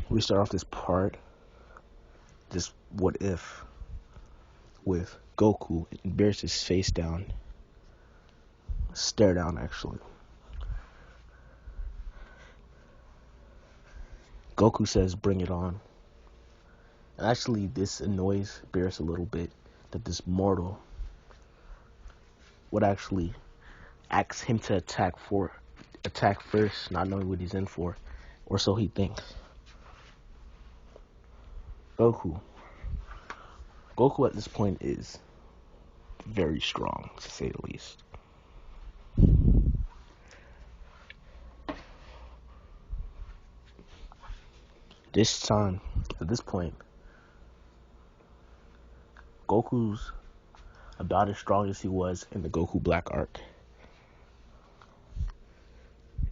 we start off this part, this what if, with Goku and Beerus his face down, stare down actually. Goku says, "Bring it on." And actually, this annoys Beerus a little bit that this mortal would actually ask him to attack first, not knowing what he's in for, or so he thinks. Goku at this point is very strong, to say the least. At this point, Goku's about as strong as he was in the Goku Black arc.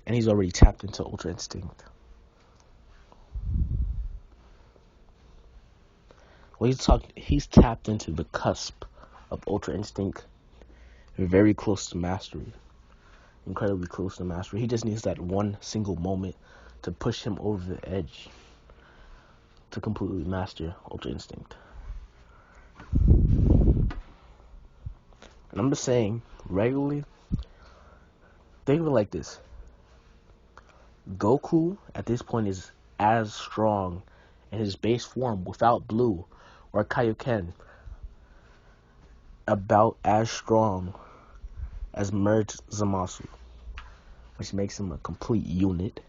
And he's already tapped into Ultra Instinct. Well, he's tapped into the cusp of Ultra Instinct. Very close to mastery. Incredibly close to mastery. He just needs that one single moment to push him over the edge to completely master Ultra Instinct. And I'm just saying, regularly, think of it like this. Goku, at this point, is as strong in his base form without Blue or Kaioken, about as strong as merged Zamasu, which makes him a complete unit,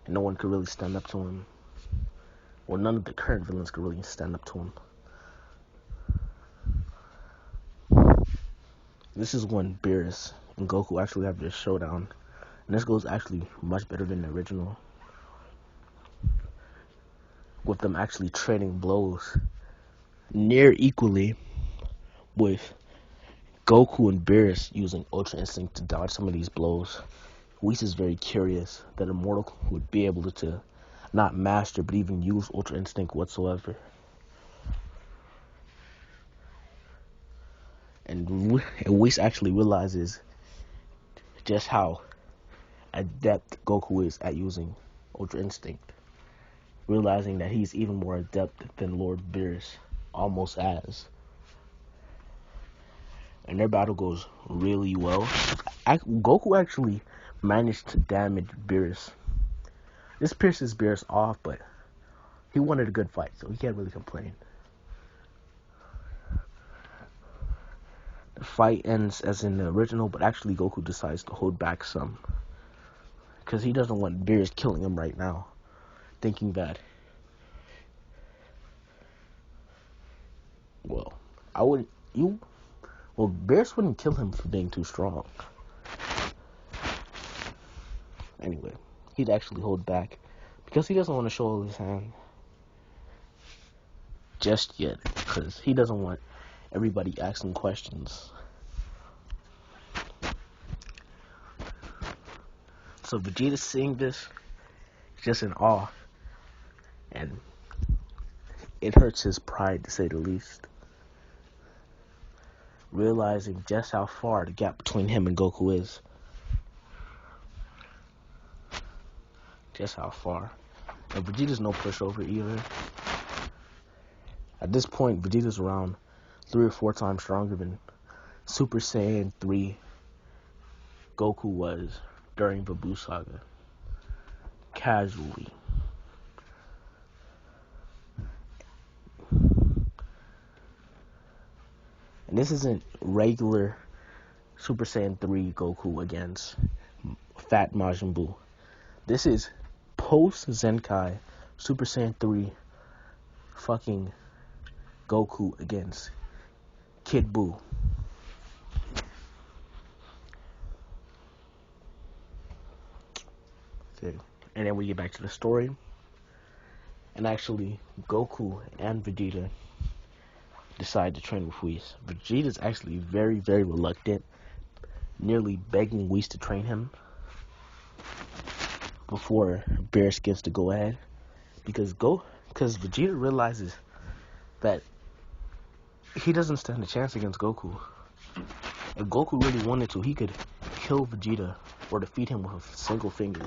and no one could really stand up to him. Well, none of the current villains could really stand up to him. This is when Beerus and Goku actually have their showdown. And this goes actually much better than the original, with them actually trading blows near equally, with Goku and Beerus using Ultra Instinct to dodge some of these blows. Whis is very curious that a mortal would be able to not master but even use Ultra Instinct whatsoever. And Whis actually realizes just how adept Goku is at using Ultra Instinct, realizing that he's even more adept than Lord Beerus, almost as. And their battle goes really well. Goku actually managed to damage Beerus. This pisses Beerus off, but he wanted a good fight, so he can't really complain. The fight ends as in the original, but actually Goku decides to hold back some, because he doesn't want Beerus killing him right now, thinking that, Beerus wouldn't kill him for being too strong. Anyway, he'd actually hold back, because he doesn't want to show his hand just yet, because he doesn't want everybody asking questions. So Vegeta seeing this, just in awe, and it hurts his pride, to say the least, realizing just how far the gap between him and Goku is. Just how far. And Vegeta's no pushover either. At this point, Vegeta's around 3 or 4 times stronger than Super Saiyan 3 Goku was during the Buu Saga. Casually. And this isn't regular Super Saiyan 3 Goku against Fat Majin Buu. This is post Zenkai Super Saiyan 3 fucking Goku against Kid Buu. Okay. And then we get back to the story. And actually, Goku and Vegeta decide to train with Whis. Vegeta's actually very, very reluctant, nearly begging Whis to train him before Beerus gets to go ahead, because Vegeta realizes that he doesn't stand a chance against Goku. If Goku really wanted to, he could kill Vegeta or defeat him with a single finger.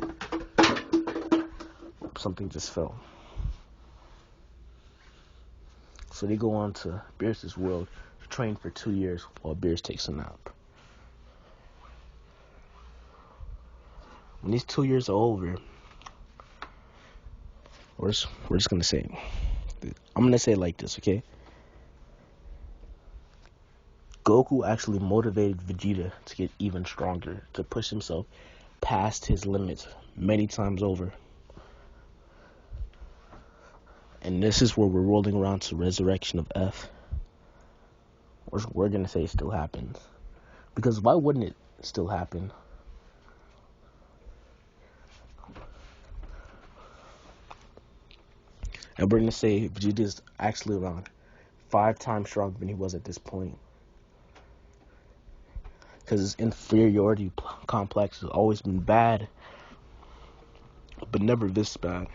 Something just fell. So they go on to Beerus' world to train for 2 years while Beerus takes a nap. When these 2 years are over, we're just gonna say, I'm gonna say it like this, okay? Goku actually motivated Vegeta to get even stronger, to push himself past his limits many times over. And this is where we're rolling around to Resurrection of F. We're gonna say it still happens. Because why wouldn't it still happen? And we're gonna say Vegeta is actually around 5 times stronger than he was at this point. Because his inferiority complex has always been bad, but never this bad.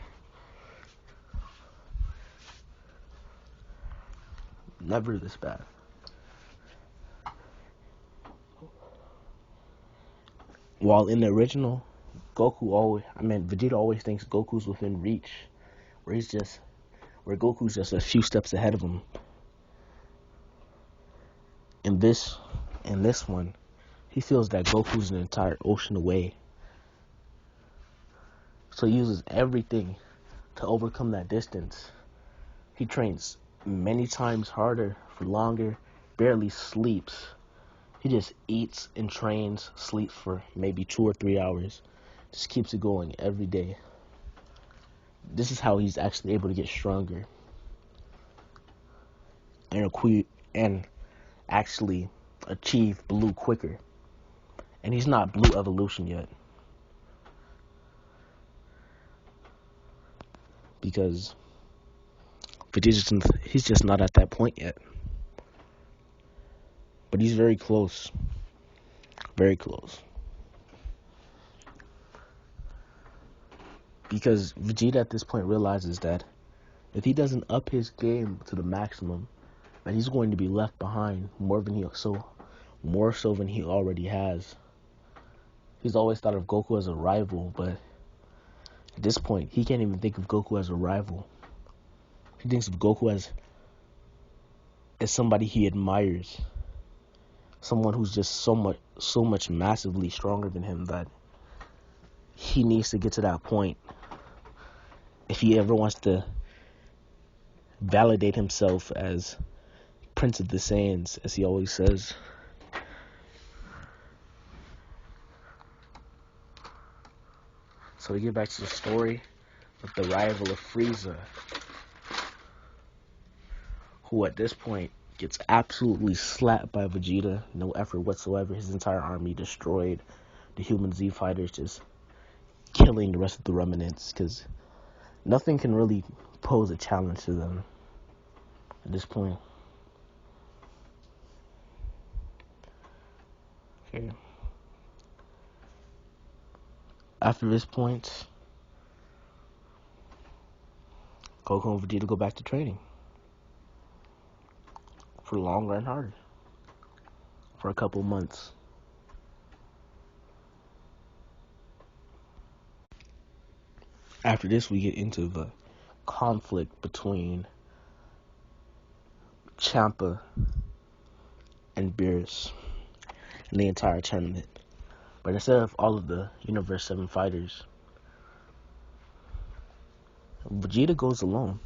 Never this bad. While in the original, Vegeta always thinks Goku's within reach, where Goku's just a few steps ahead of him. In this one, he feels that Goku's an entire ocean away. So he uses everything to overcome that distance. He trains many times harder for longer, barely sleeps. He just eats and trains, sleeps for maybe 2 or 3 hours. Just keeps it going every day. This is how he's actually able to get stronger. And actually achieve blue quicker. And he's not blue evolution yet. Because he's just not at that point yet. But he's very close. Very close. Because Vegeta at this point realizes that if he doesn't up his game to the maximum, that he's going to be left behind more so than he already has. He's always thought of Goku as a rival, but at this point, he can't even think of Goku as a rival. He thinks of Goku as somebody he admires. Someone who's just so much massively stronger than him that he needs to get to that point if he ever wants to validate himself as Prince of the Saiyans, as he always says. So we get back to the story of the rival of Frieza, who at this point gets absolutely slapped by Vegeta. No effort whatsoever. His entire army destroyed. The human Z fighters just killing the rest of the remnants because nothing can really pose a challenge to them at this point. Okay. After this point, Goku and Vegeta go back to training for longer and harder for a couple months. After this, we get into the conflict between Champa and Beerus in the entire tournament. But instead of all of the Universe 7 fighters, Vegeta goes alone.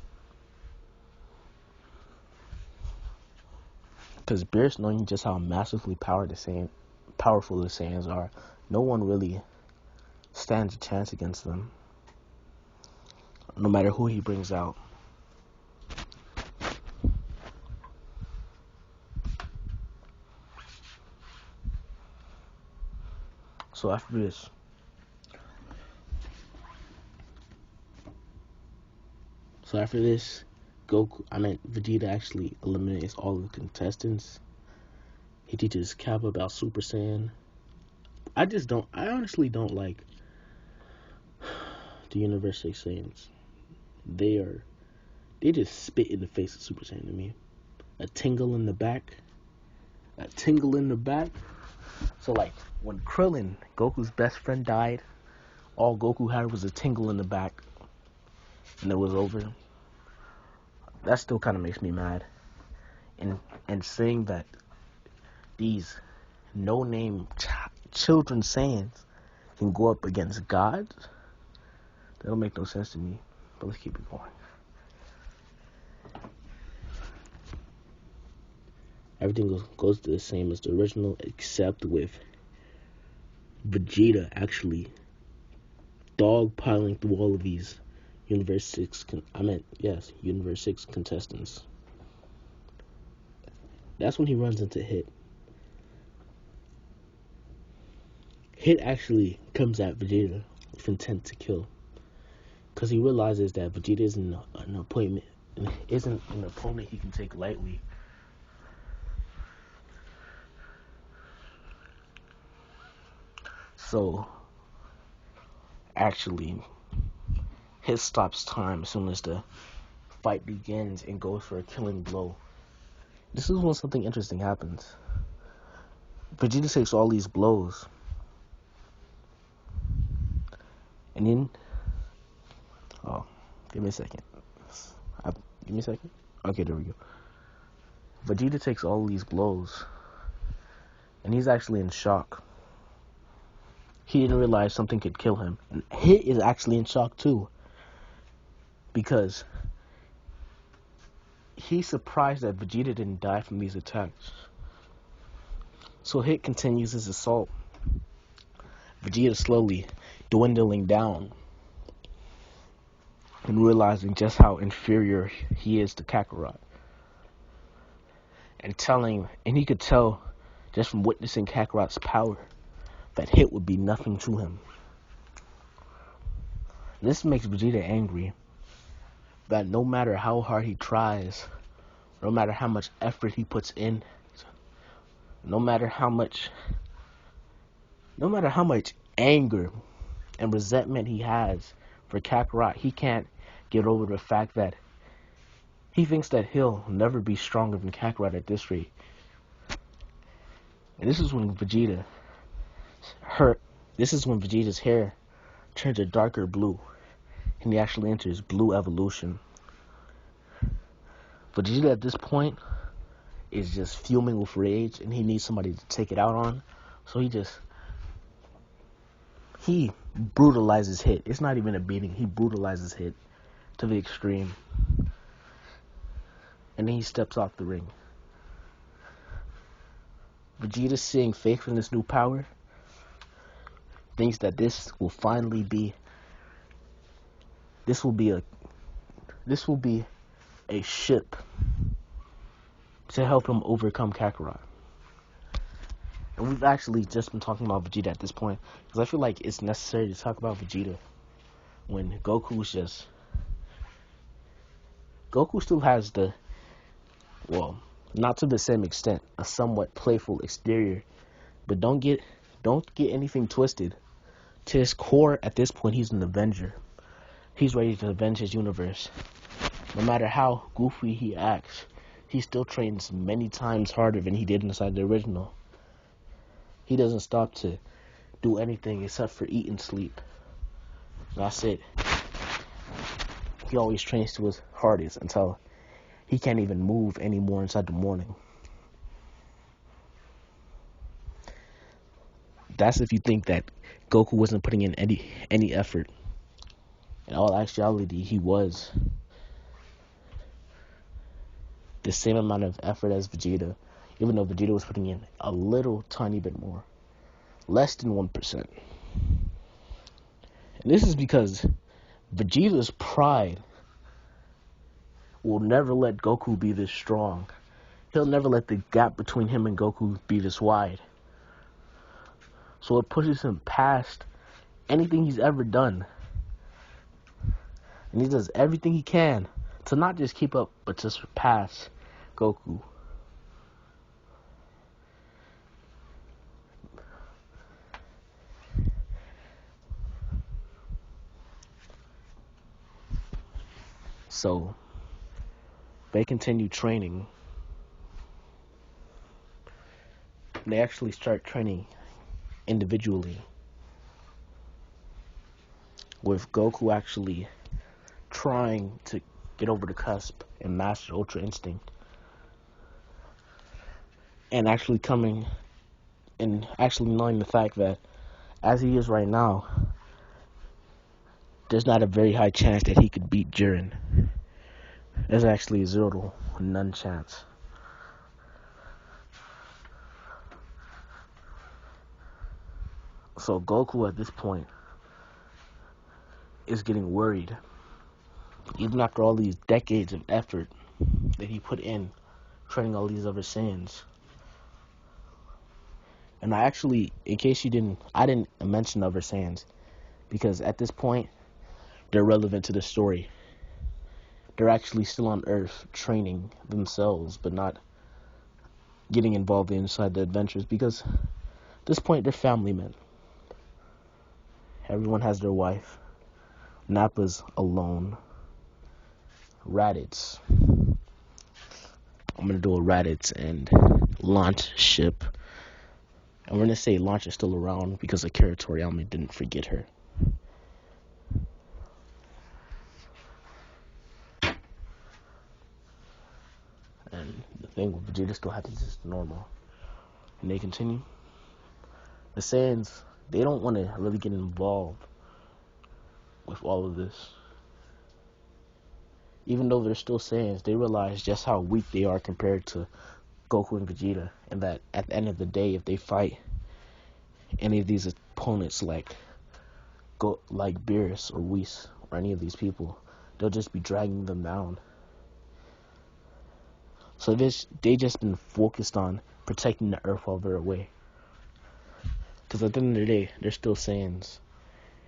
Because Beerus, knowing just how massively powerful the Saiyans are, no one really stands a chance against them, no matter who he brings out. So after this, Vegeta actually eliminates all of the contestants. He teaches Kappa about Super Saiyan. I honestly don't like the Universe 6 Saiyans. They just spit in the face of Super Saiyan to me. A tingle in the back. So like, when Krillin, Goku's best friend, died, all Goku had was a tingle in the back. And it was over. That still kind of makes me mad. and saying that these no-name children Saiyans can go up against gods, that don't make no sense to me. But let's keep it going. Everything goes to the same as the original, except with Vegeta actually dogpiling through all of these Universe 6 Universe 6 contestants. That's when he runs into Hit. Hit actually comes at Vegeta with intent to kill, because he realizes that Vegeta isn't an opponent he can take lightly. So, actually, Hit stops time as soon as the fight begins and goes for a killing blow. This is when something interesting happens. Vegeta takes all these blows, and then, give me a second. Okay, there we go. Vegeta takes all these blows, and he's actually in shock. He didn't realize something could kill him. And Hit is actually in shock too, because he's surprised that Vegeta didn't die from these attacks. So Hit continues his assault. Vegeta slowly dwindling down and realizing just how inferior he is to Kakarot. And he could tell just from witnessing Kakarot's power that Hit would be nothing to him. This makes Vegeta angry that no matter how hard he tries, no matter how much effort he puts in, no matter how much anger and resentment he has for Kakarot, he can't get over the fact that he thinks that he'll never be stronger than Kakarot at this rate. And this is when Vegeta's hair turns a darker blue, and he actually enters blue evolution. Vegeta at this point is just fuming with rage, and he needs somebody to take it out on. So he brutalizes Hit. It's not even a beating. He brutalizes Hit to the extreme. And then he steps off the ring. Vegeta, seeing faith in this new power, thinks that this will be a ship to help him overcome Kakarot. And we've actually just been talking about Vegeta at this point, because I feel like it's necessary to talk about Vegeta when Goku still has not to the same extent, a somewhat playful exterior, but don't get anything twisted. To his core, at this point, he's an Avenger. He's ready to avenge his universe. No matter how goofy he acts, he still trains many times harder than he did inside the original. He doesn't stop to do anything except for eat and sleep. That's it. He always trains to his hardest until he can't even move anymore inside the morning. That's if you think that Goku wasn't putting in any effort. In all actuality, he was. The same amount of effort as Vegeta, even though Vegeta was putting in a little tiny bit more. Less than 1%. And this is because Vegeta's pride will never let Goku be this strong. He'll never let the gap between him and Goku be this wide. So it pushes him past anything he's ever done. And he does everything he can to not just keep up, but to surpass Goku. So they continue training. They actually start training individually, with Goku actually trying to get over the cusp and master Ultra Instinct. and actually coming and actually knowing the fact that as he is right now, there's not a very high chance that he could beat Jiren. There's actually a 0 to none chance. So Goku at this point is getting worried. Even after all these decades of effort that he put in training all these other Saiyans. And I actually, in case you didn't, I didn't mention other Saiyans because at this point, they're relevant to the story. They're actually still on Earth training themselves, but not getting involved inside the adventures because at this point, they're family men. Everyone has their wife. Nappa's alone. Raditz. I'm gonna do a Raditz and Launch ship. And we're gonna say Launch is still around because Akira Toriyama didn't forget her. And the thing with Vegeta still happens is normal. And they continue. The Saiyans, they don't want to really get involved with all of this. Even though they're still Saiyans, they realize just how weak they are compared to Goku and Vegeta. And that at the end of the day, if they fight any of these opponents like Beerus or Whis or any of these people, they'll just be dragging them down. So they just been focused on protecting the Earth while they're away. Because at the end of the day, they're still Saiyans.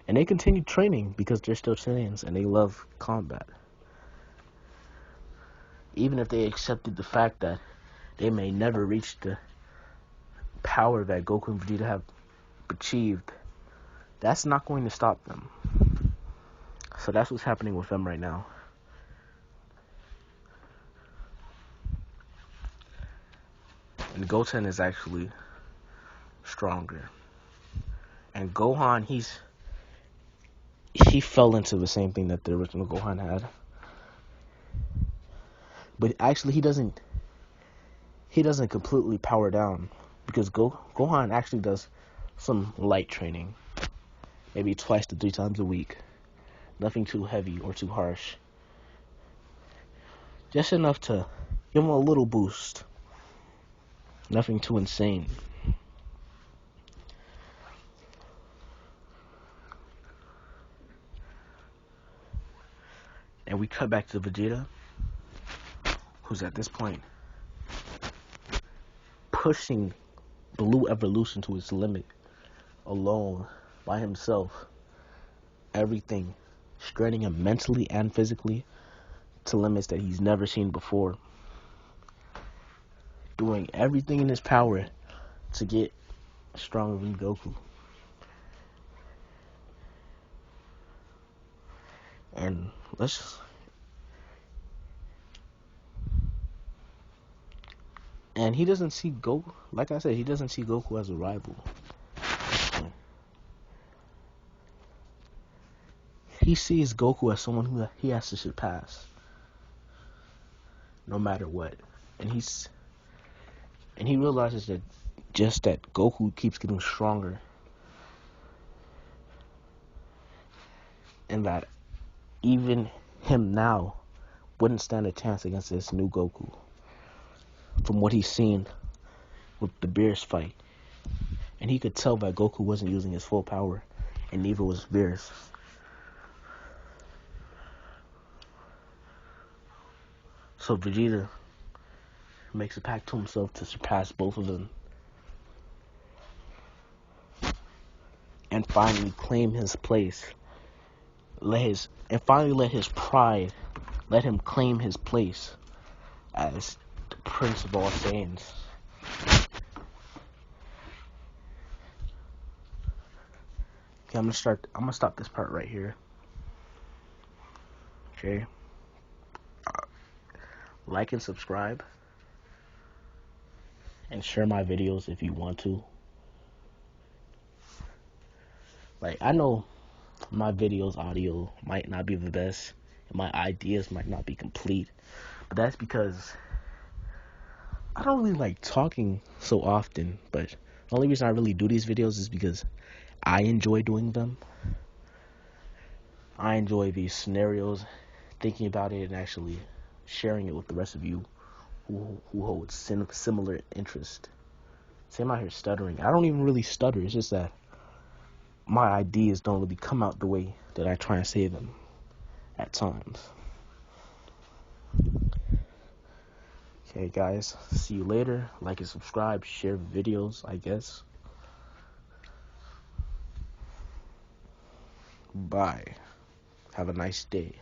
And they continue training because they're still Saiyans and they love combat. Even if they accepted the fact that they may never reach the power that Goku and Vegeta have achieved, that's not going to stop them. So that's what's happening with them right now. And Goten is actually stronger. And Gohan, he fell into the same thing that the original Gohan had. But actually he doesn't completely power down because Gohan actually does some light training. Maybe 2 to 3 times a week. Nothing too heavy or too harsh. Just enough to give him a little boost. Nothing too insane. And we cut back to Vegeta, who's at this point pushing Blue Evolution to its limit, alone, by himself. Everything, straining him mentally and physically to limits that he's never seen before. Doing everything in his power to get stronger than Goku. And and he doesn't see Goku, like I said, he doesn't see Goku as a rival. He sees Goku as someone who he has to surpass, no matter what. And he realizes that just that Goku keeps getting stronger, and that even him now wouldn't stand a chance against this new Goku. From what he's seen with the Beerus fight, and he could tell that Goku wasn't using his full power, and neither was Beerus. So Vegeta makes a pact to himself to surpass both of them, and finally claim his place. Let his pride let him claim his place as the Prince of all Saiyans. Okay, I'm gonna stop this part right here. Okay. Like and subscribe. And share my videos if you want to. Like, I know my videos audio might not be the best, and my ideas might not be complete, but that's because I don't really like talking so often, but the only reason I really do these videos is because I enjoy doing them. I enjoy these scenarios, thinking about it, and actually sharing it with the rest of you who hold similar interest. See, I'm out here stuttering. I don't even really stutter. It's just that my ideas don't really come out the way that I try and say them at times. Okay, guys. See you later. Like and subscribe. Share videos, I guess. Bye. Have a nice day.